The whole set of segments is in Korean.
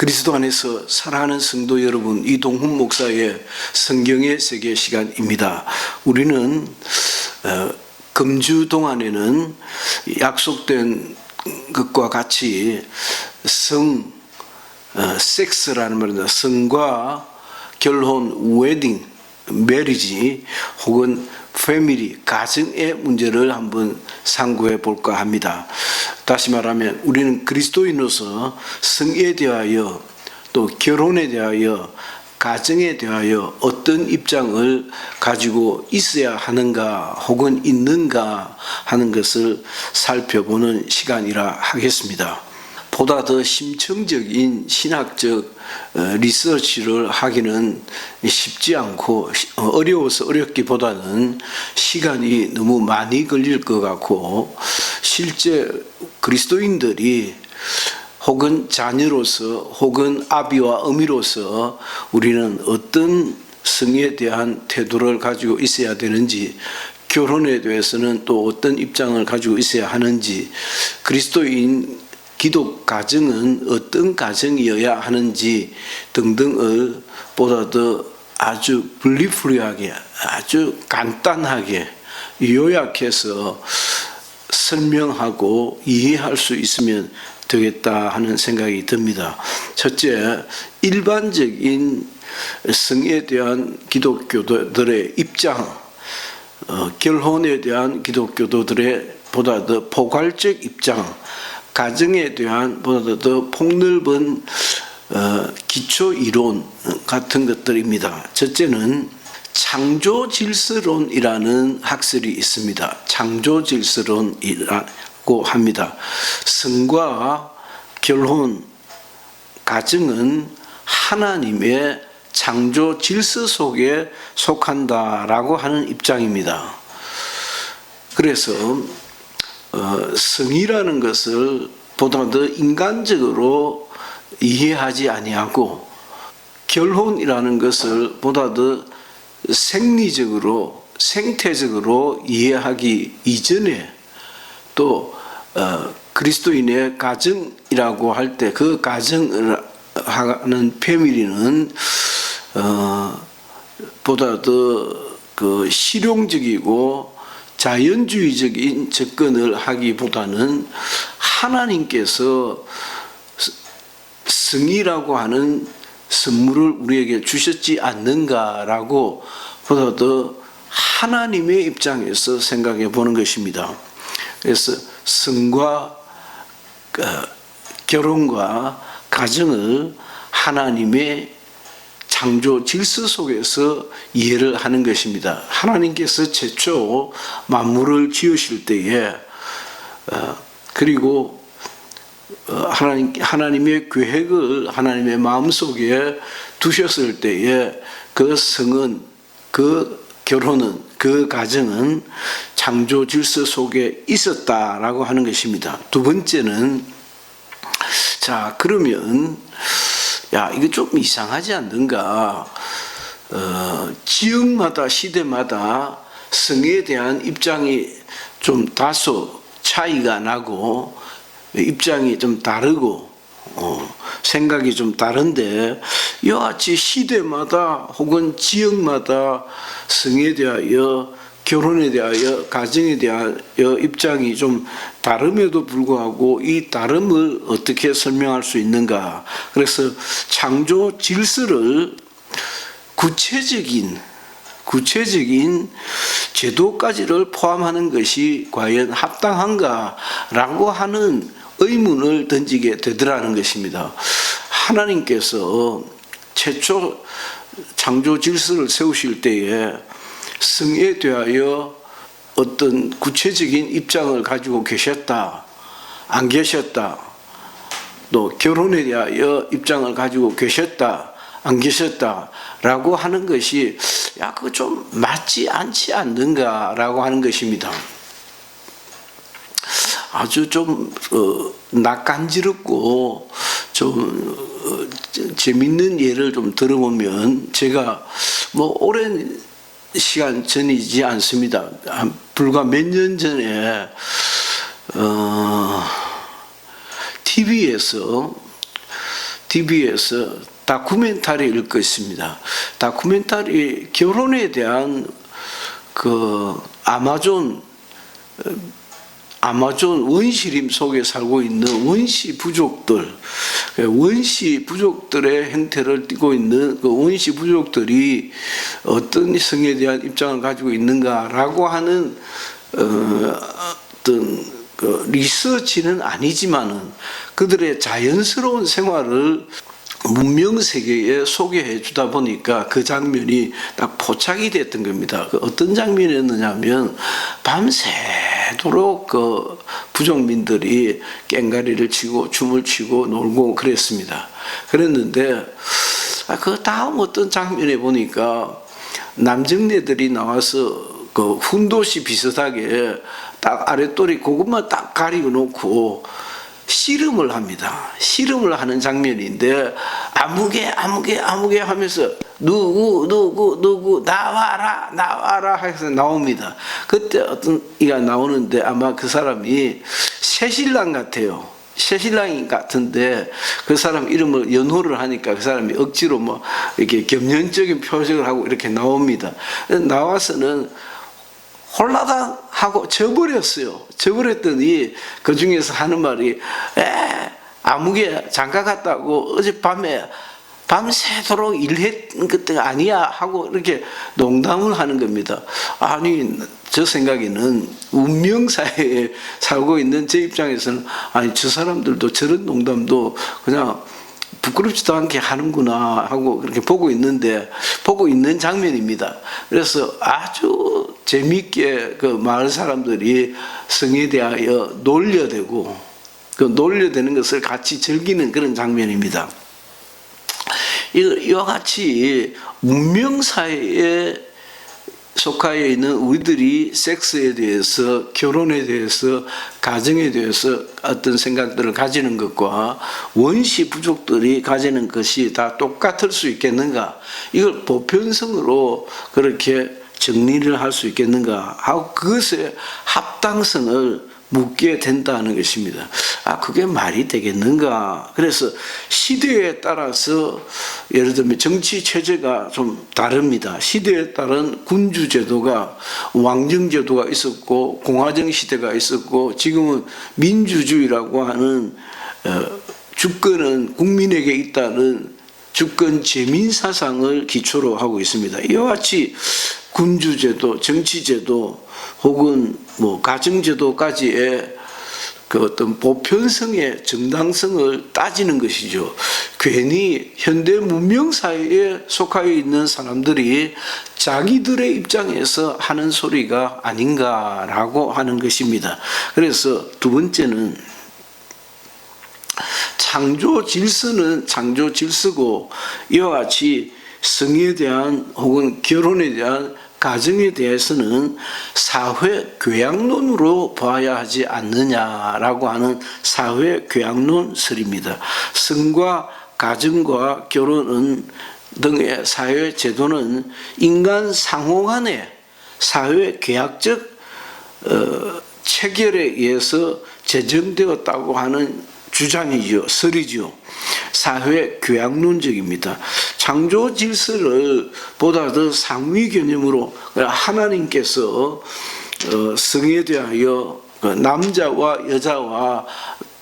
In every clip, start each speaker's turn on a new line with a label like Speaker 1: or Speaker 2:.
Speaker 1: 그리스도 안에서 사랑하는 성도 여러분, 이동훈 목사의 성경의 세계 시간입니다. 우리는 금주 동안에는 약속된 것과 같이 섹스라는 말입니다. 성과 결혼, 웨딩, 메리지 혹은 패밀리, 가정의 문제를 한번 상고해 볼까 합니다. 다시 말하면 우리는 그리스도인으로서 성에 대하여 또 결혼에 대하여 가정에 대하여 어떤 입장을 가지고 있어야 하는가 혹은 있는가 하는 것을 살펴보는 시간이라 하겠습니다. 보다 더 심층적인 신학적 리서치를 하기는 쉽지 않고 어려워서 어렵기보다는 시간이 너무 많이 걸릴 것 같고, 실제 그리스도인들이 혹은 자녀로서 혹은 아비와 어미로서 우리는 어떤 성에 대한 태도를 가지고 있어야 되는지, 결혼에 대해서는 또 어떤 입장을 가지고 있어야 하는지, 그리스도인 기독 가정은 어떤 가정이어야 하는지 등등을 보다 더 아주 블리프리하게, 아주 간단하게 요약해서 설명하고 이해할 수 있으면 되겠다 하는 생각이 듭니다. 첫째, 일반적인 성에 대한 기독교도들의 입장, 결혼에 대한 기독교도들의 보다 더 포괄적 입장, 가정에 대한 보다 더 폭넓은 기초 이론 같은 것들입니다. 첫째는 창조질서론이라는 학설이 있습니다. 창조질서론이라고 합니다. 성과 결혼, 가정은 하나님의 창조 질서 속에 속한다라고 하는 입장입니다. 그래서 성이라는 것을 보다 더 인간적으로 이해하지 아니하고, 결혼이라는 것을 보다 더 생리적으로, 생태적으로 이해하기 이전에, 또 그리스도인의 가정이라고 할 때 그 가정을 하는 패밀리는 보다 더 실용적이고 자연주의적인 접근을 하기보다는 하나님께서 성이라고 하는 선물을 우리에게 주셨지 않는가라고 보다 더 하나님의 입장에서 생각해 보는 것입니다. 그래서 성과 결혼과 가정을 하나님의 창조 질서 속에서 이해를 하는 것입니다. 하나님께서 최초 만물을 지으실 때에 그리고 하나님의 계획을 하나님의 마음속에 두셨을 때에 그 성은, 그 결혼은, 그 가정은 창조 질서 속에 있었다라고 하는 것입니다. 두 번째는, 자, 그러면 이거 좀 이상하지 않는가? 지역마다, 시대마다 성에 대한 입장이 좀 다소 차이가 나고, 입장이 좀 다르고, 생각이 좀 다른데, 이와 같이 시대마다 혹은 지역마다 성에 대하여, 결혼에 대하여, 가정에 대하여 입장이 좀 다름에도 불구하고 이 다름을 어떻게 설명할 수 있는가? 그래서 창조 질서를 구체적인 제도까지를 포함하는 것이 과연 합당한가라고 하는 의문을 던지게 되더라는 것입니다. 하나님께서 최초 창조 질서를 세우실 때에 성에 대하여 어떤 구체적인 입장을 가지고 계셨다, 안 계셨다, 또 결혼에 대하여 입장을 가지고 계셨다, 안 계셨다라고 하는 것이 그거 좀 맞지 않지 않는가라고 하는 것입니다. 아주 좀 낯간지럽고 좀 재밌는 예를 좀 들어보면, 제가 오랜 시간 전이지 않습니다. 불과 몇 년 전에 TV에서 TV에서 다큐멘터리를 읽었습니다. 다큐멘터리 결혼에 대한 그 아마존 원시림 속에 살고 있는 원시 부족들의 형태를 띠고 있는 그 원시 부족들이 어떤 성에 대한 입장을 가지고 있는가라고 하는 어떤 그 리서치는 아니지만은 그들의 자연스러운 생활을 문명 세계에 소개해 주다 보니까 그 장면이 딱 포착이 됐던 겁니다. 그 어떤 장면이었느냐면 밤새도록 그 부족민들이 꽹가리를 치고 춤을 추고 놀고 그랬습니다. 그랬는데 그 다음 어떤 장면에 보니까 남정네들이 나와서 그 훈도시 비슷하게 딱 아랫도리 그것만 딱 가리고 놓고 씨름을 합니다. 씨름을 하는 장면인데 아무개 하면서 누구 나와라 해서 나옵니다. 그때 어떤 이가 나오는데 아마 그 사람이 새신랑 같아요. 새신랑인 같은데 그 사람 이름을 연호를 하니까 그 사람이 억지로 뭐 이렇게 겸연적인 표정을 하고 이렇게 나옵니다. 나와서는 홀라당 하고 져버렸어요. 져버렸더니 그 중에서 하는 말이 아무개 장가 갔다고 어젯밤에 밤새도록 일했던 그때가 아니야 하고 이렇게 농담을 하는 겁니다. 아니 저 생각에는 운명사회에 살고 있는 제 입장에서는 아니 저 사람들도 저런 농담도 그냥 부끄럽지도 않게 하는구나 하고 그렇게 보고 있는 장면입니다. 그래서 아주 재미있게 그 마을 사람들이 성에 대하여 놀려대고 그 놀려대는 것을 같이 즐기는 그런 장면입니다. 이와 같이 문명사회에 속하여 있는 우리들이 섹스에 대해서, 결혼에 대해서, 가정에 대해서 어떤 생각들을 가지는 것과 원시 부족들이 가지는 것이 다 똑같을 수 있겠는가? 이걸 보편성으로 그렇게 정리를 할 수 있겠는가? 하고 그것의 합당성을 묻게 된다는 것입니다. 그게 말이 되겠는가? 그래서 시대에 따라서 예를 들면 정치 체제가 좀 다릅니다. 시대에 따른 군주제도가 왕정제도가 있었고 공화정 시대가 있었고 지금은 민주주의라고 하는 주권은 국민에게 있다는 주권 재민 사상을 기초로 하고 있습니다. 이와 같이 군주제도, 정치제도 혹은 뭐 가정제도까지의 그 어떤 보편성의 정당성을 따지는 것이죠. 괜히 현대 문명사회에 속하여 있는 사람들이 자기들의 입장에서 하는 소리가 아닌가라고 하는 것입니다. 그래서 두 번째는 창조 질서는 창조 질서고 이와 같이 성에 대한 혹은 결혼에 대한 가정에 대해서는 사회 교양론으로 봐야 하지 않느냐라고 하는 사회 교양론설입니다. 성과 가정과 결혼은 등의 사회 제도는 인간 상호 간의 사회 계약적 체결에 의해서 제정되었다고 하는 주장이죠. 설이죠. 사회 교양론적입니다. 창조 질서를 보다 더 상위 개념으로 하나님께서 성에 대하여 남자와 여자와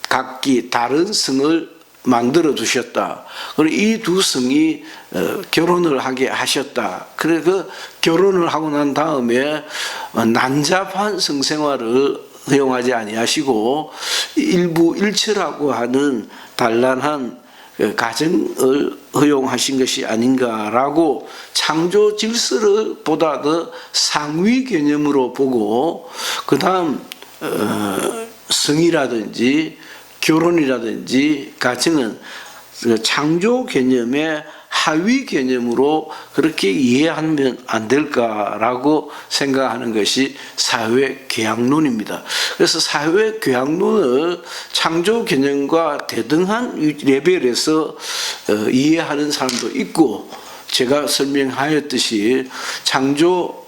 Speaker 1: 각기 다른 성을 만들어 두셨다. 그리고 이 두 성이 결혼을 하게 하셨다. 그래서 그 결혼을 하고 난 다음에 난잡한 성생활을 허용하지 아니하시고 일부 일처라고 하는 단란한 가정을 허용하신 것이 아닌가라고 창조 질서를 보다 더 상위 개념으로 보고 그 다음 성이라든지 결혼이라든지 가정은 창조 개념의 하위 개념으로 그렇게 이해하면 안 될까라고 생각하는 것이 사회교양론입니다. 그래서 사회교양론을 창조 개념과 대등한 레벨에서 이해하는 사람도 있고 제가 설명하였듯이 창조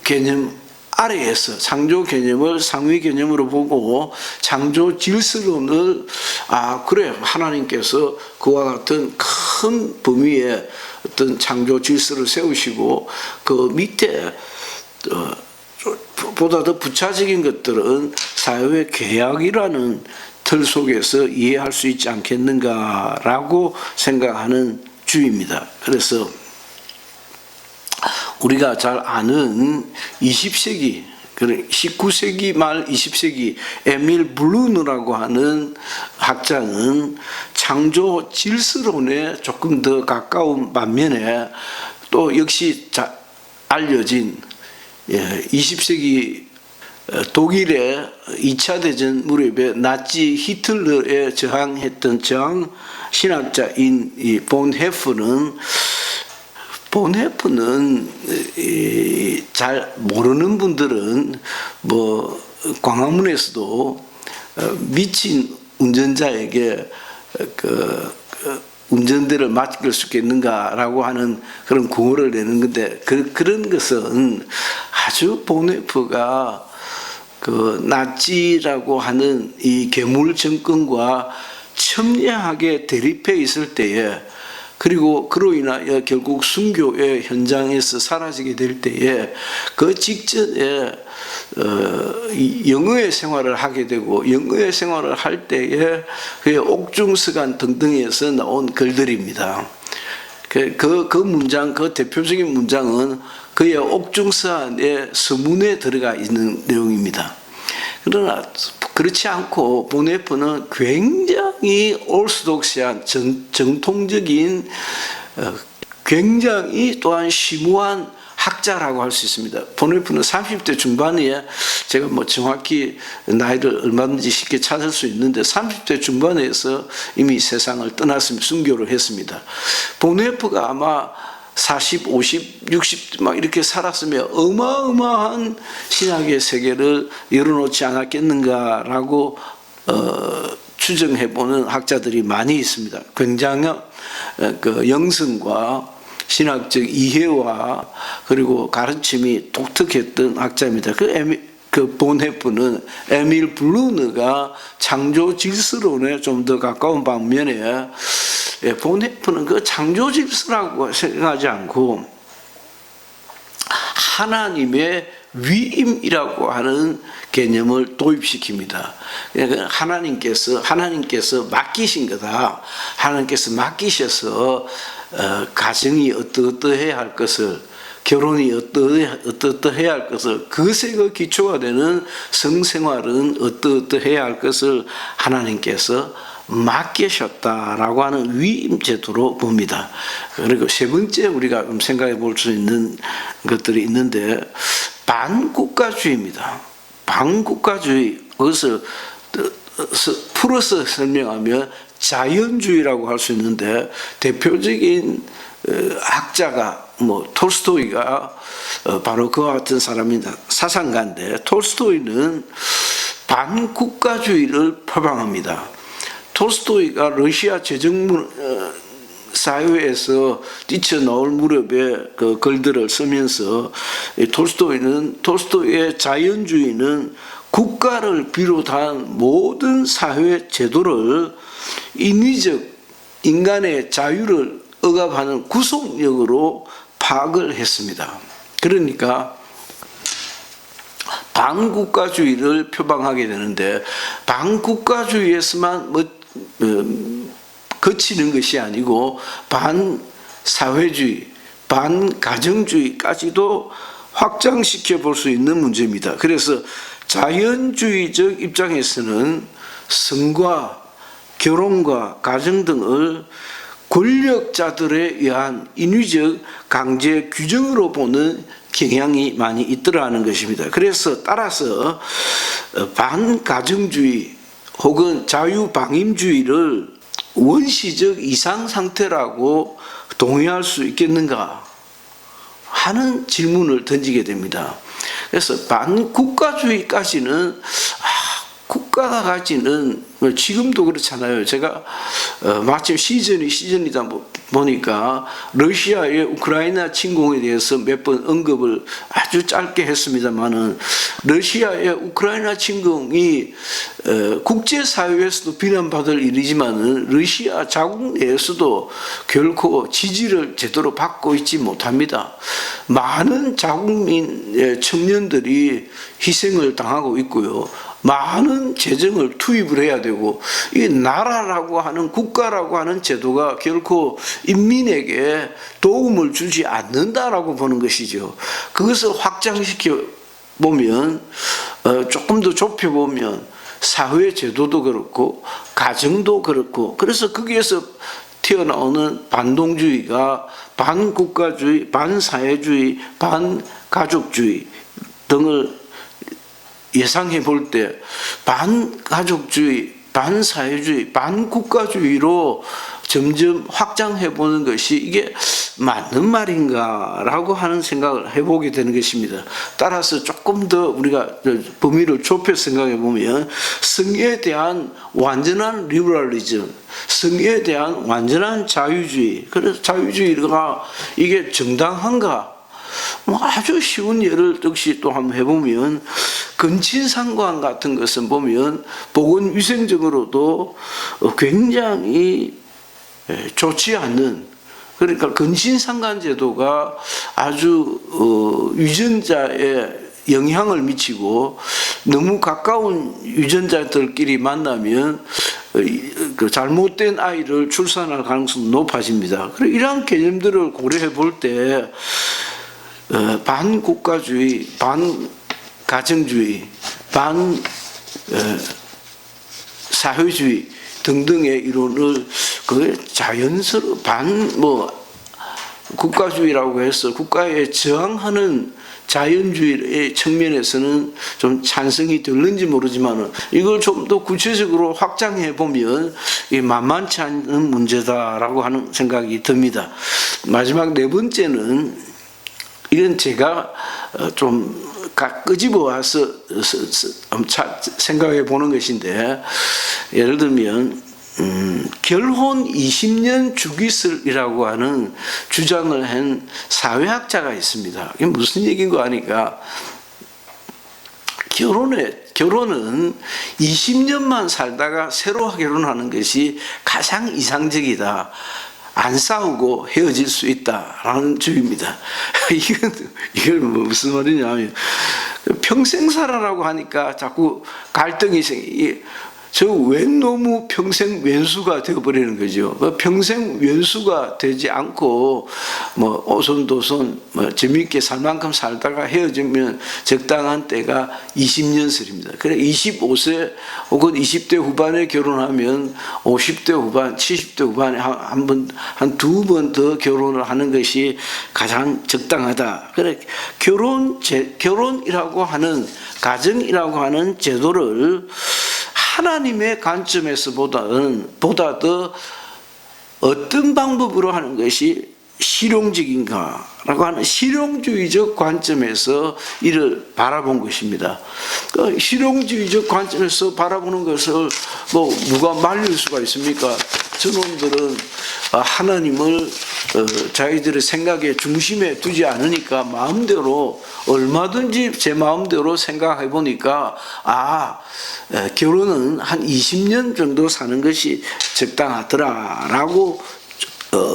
Speaker 1: 개념 아래에서 창조 개념을 상위 개념으로 보고 창조 질서론을 그래 하나님께서 그와 같은 큰 범위의 어떤 창조 질서를 세우시고 그 밑에 보다 더 부차적인 것들은 사회 계약이라는 틀 속에서 이해할 수 있지 않겠는가라고 생각하는 주의입니다. 그래서 우리가 잘 아는 20세기, 19세기 말 20세기 에밀 블루너라고 하는 학자는 창조 질서론에 조금 더 가까운 반면에 또 역시 알려진 20세기 독일의 2차 대전 무렵에 나치 히틀러에 저항했던 저항 신학자인 이 본헤프는 잘 모르는 분들은 뭐 광화문에서도 미친 운전자에게 운전대를 맡길 수 있겠는가라고 하는 그런 구호를 내는 건데 그런 것은 아주 본헤프가 그 나치라고 하는 이 괴물 정권과 첨예하게 대립해 있을 때에 그리고 그로 인하여 결국 순교의 현장에서 사라지게 될 때에 그 직전에 영어의 생활을 하게 되고 영어의 생활을 할 때에 그의 옥중서관 등등에서 나온 글들입니다. 그 문장, 그 대표적인 문장은 그의 옥중서안의 서문에 들어가 있는 내용입니다. 그러나 그렇지 않고 본헤프는 굉장히 오르소독스한 정통적인 굉장히 또한 심오한 학자라고 할 수 있습니다. 본헤프는 30대 중반에 제가 뭐 정확히 나이를 얼마든지 쉽게 찾을 수 있는데 30대 중반에서 이미 세상을 떠났습니다. 순교를 했습니다. 본헤프가 아마 40, 50, 60 막 이렇게 살았으면 어마어마한 신학의 세계를 열어놓지 않았겠는가라고 추정해보는 학자들이 많이 있습니다. 굉장히 그 영성과 신학적 이해와 그리고 가르침이 독특했던 학자입니다. 그 본헤프는 에밀 블루너가 창조 질서론에 좀 더 가까운 반면에 본헤프는 그 창조 질서라고 생각하지 않고 하나님의 위임이라고 하는 개념을 도입시킵니다. 그러니까 하나님께서 맡기신 거다. 하나님께서 맡기셔서 가정이 어떠해야 할 것을, 결혼이 어떠해야 할 것을, 그것에 그 기초가 되는 성생활은 어떠해야 할 것을 하나님께서 맡기셨다라고 하는 위임 제도로 봅니다. 그리고 세 번째 우리가 생각해 볼 수 있는 것들이 있는데 반국가주의입니다. 반국가주의, 그것을 풀어서 설명하면 자연주의라고 할 수 있는데 대표적인 학자가 톨스토이가 바로 그와 같은 사람입니다. 사상가인데 톨스토이는 반국가주의를 표방합니다. 톨스토이가 러시아 제정 사회에서 뛰쳐나올 무렵에 그 글들을 쓰면서 톨스토이의 자연주의는 국가를 비롯한 모든 사회 제도를 인위적 인간의 자유를 억압하는 구속력으로 파악을 했습니다. 그러니까 반국가주의를 표방하게 되는데 반국가주의에서만 거치는 것이 아니고 반사회주의, 반가정주의까지도 확장시켜 볼 수 있는 문제입니다. 그래서 자연주의적 입장에서는 성과 결혼과 가정 등을 권력자들에 의한 인위적 강제 규정으로 보는 경향이 많이 있더라는 것입니다. 그래서 따라서 반가정주의 혹은 자유방임주의를 원시적 이상 상태라고 동의할 수 있겠는가 하는 질문을 던지게 됩니다. 그래서 반국가주의까지는 국가가 가지는 지금도 그렇잖아요. 제가 마침 시즌이다 보니까 러시아의 우크라이나 침공에 대해서 몇 번 언급을 아주 짧게 했습니다만은 러시아의 우크라이나 침공이 국제사회에서도 비난받을 일이지만은 러시아 자국 내에서도 결코 지지를 제대로 받고 있지 못합니다. 많은 자국민 청년들이 희생을 당하고 있고요. 많은 재정을 투입을 해야 되고, 이 나라라고 하는 국가라고 하는 제도가 결코 인민에게 도움을 주지 않는다라고 보는 것이죠. 그것을 확장시켜 보면, 조금 더 좁혀 보면 사회 제도도 그렇고 가정도 그렇고, 그래서 거기에서 튀어나오는 반동주의가 반국가주의, 반사회주의, 반가족주의 등을 예상해 볼 때 반가족주의, 반사회주의, 반국가주의로 점점 확장해 보는 것이 이게 맞는 말인가라고 하는 생각을 해보게 되는 것입니다. 따라서 조금 더 우리가 범위를 좁혀 생각해 보면 성에 대한 완전한 리버럴리즘, 성에 대한 완전한 자유주의, 그래서 자유주의가 이게 정당한가? 아주 쉬운 예를 역시 또 한번 해보면 근친상관 같은 것은 보면 보건위생적으로도 굉장히 좋지 않는, 그러니까 근친상간 제도가 아주 유전자에 영향을 미치고 너무 가까운 유전자들끼리 만나면 그 잘못된 아이를 출산할 가능성이 높아집니다. 그리고 이러한 개념들을 고려해 볼 때 반국가주의, 반가정주의, 반사회주의 등등의 이론을 그 자연스러워 국가주의라고 해서 국가에 저항하는 자연주의의 측면에서는 좀 찬성이 될는지 모르지만 이걸 좀 더 구체적으로 확장해 보면 만만치 않은 문제다라고 하는 생각이 듭니다. 마지막 네 번째는 이건 제가 좀 끄집어 와서 생각해 보는 것인데, 예를 들면 결혼 20년 주기설이라고 하는 주장을 한 사회학자가 있습니다. 이게 무슨 얘기인가 하니까 결혼은 20년만 살다가 새로 결혼하는 것이 가장 이상적이다. 안 싸우고 헤어질 수 있다라는 주의입니다. 이걸 무슨 말이냐면 평생 살아라고 하니까 자꾸 갈등이 저 웬 너무 평생 왼수가 되어버리는 거죠. 평생 왼수가 되지 않고 오손도손 재미있게 살 만큼 살다가 헤어지면 적당한 때가 20년설입니다. 그래 25세 혹은 20대 후반에 결혼하면 50대 후반, 70대 후반에 한 두 번 더 결혼을 하는 것이 가장 적당하다. 그래 결혼이라고 하는, 가정이라고 하는 제도를 하나님의 관점에서 보다 더 어떤 방법으로 하는 것이 실용적인가라고 하는 실용주의적 관점에서 이를 바라본 것입니다. 그 실용주의적 관점에서 바라보는 것을 누가 말릴 수가 있습니까? 저놈들은 하나님을 자기들의 생각의 중심에 두지 않으니까 마음대로 얼마든지 제 마음대로 생각해 보니까 결혼은 한 20년 정도 사는 것이 적당하더라라고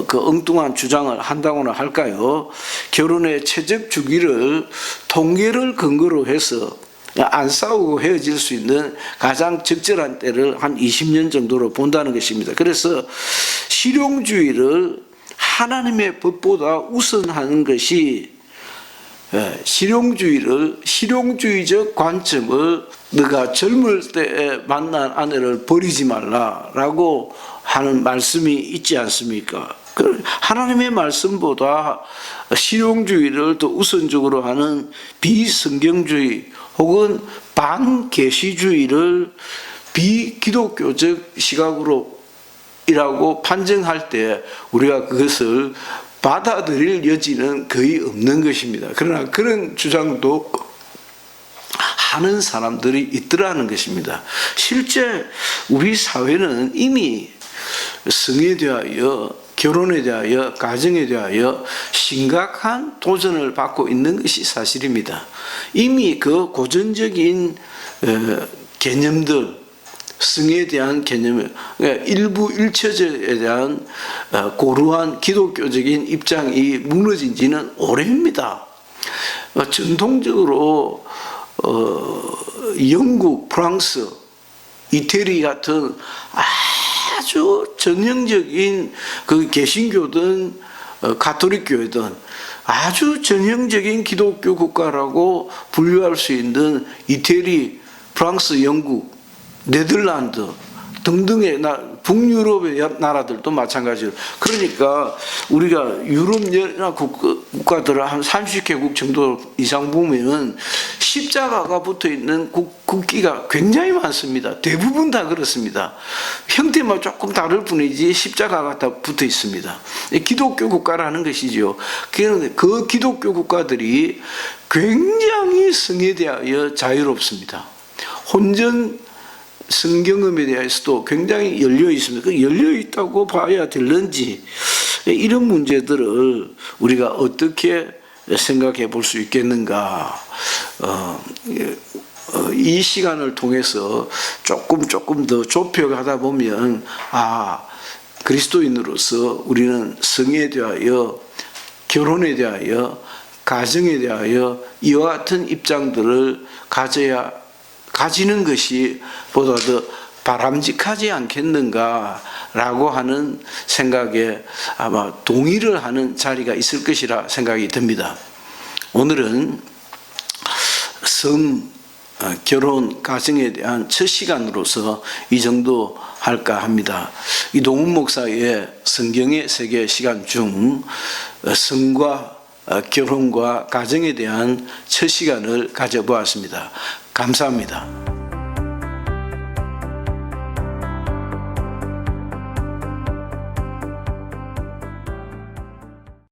Speaker 1: 그 엉뚱한 주장을 한다고나 할까요? 결혼의 최적 주기를 통계를 근거로 해서 안 싸우고 헤어질 수 있는 가장 적절한 때를 한 20년 정도로 본다는 것입니다. 그래서 실용주의를 하나님의 법보다 우선하는 것이, 실용주의적 관점을 너가 젊을 때에 만난 아내를 버리지 말라라고 하는 말씀이 있지 않습니까? 하나님의 말씀보다 실용주의를 더 우선적으로 하는 비성경주의 혹은 반계시주의를 비기독교적 시각으로 이라고 판정할 때 우리가 그것을 받아들일 여지는 거의 없는 것입니다. 그러나 그런 주장도 하는 사람들이 있더라는 것입니다. 실제 우리 사회는 이미 성에 대하여, 결혼에 대하여, 가정에 대하여 심각한 도전을 받고 있는 것이 사실입니다. 이미 그 고전적인 개념들, 성에 대한 개념, 일부 일처제에 대한 고루한 기독교적인 입장이 무너진 지는 오래입니다. 전통적으로 영국, 프랑스, 이태리 같은 아주 전형적인 그 개신교든 가톨릭교회든 아주 전형적인 기독교 국가라고 분류할 수 있는 이태리, 프랑스, 영국, 네덜란드 등등의 북유럽의 나라들도 마찬가지로, 그러니까 우리가 유럽연합 국가들을 한 30개국 정도 이상 보면은 십자가가 붙어 있는 국기가 굉장히 많습니다. 대부분 다 그렇습니다. 형태만 조금 다를 뿐이지 십자가가 다 붙어 있습니다. 기독교 국가라는 것이죠. 그런데 그 기독교 국가들이 굉장히 성에 대하여 자유롭습니다. 혼전 성경음에 대해서도 굉장히 열려 있습니다. 그 열려 있다고 봐야 될는지, 이런 문제들을 우리가 어떻게 생각해 볼 수 있겠는가. 이 시간을 통해서 조금 더 좁혀가다 보면, 그리스도인으로서 우리는 성에 대하여, 결혼에 대하여, 가정에 대하여 이와 같은 입장들을 가지는 것이 보다 더 바람직하지 않겠는가라고 하는 생각에 아마 동의를 하는 자리가 있을 것이라 생각이 듭니다. 오늘은 성, 결혼, 가정에 대한 첫 시간으로서 이 정도 할까 합니다. 이동훈 목사의 성경의 세계 시간 중 성과 결혼과 가정에 대한 첫 시간을 가져보았습니다. 감사합니다.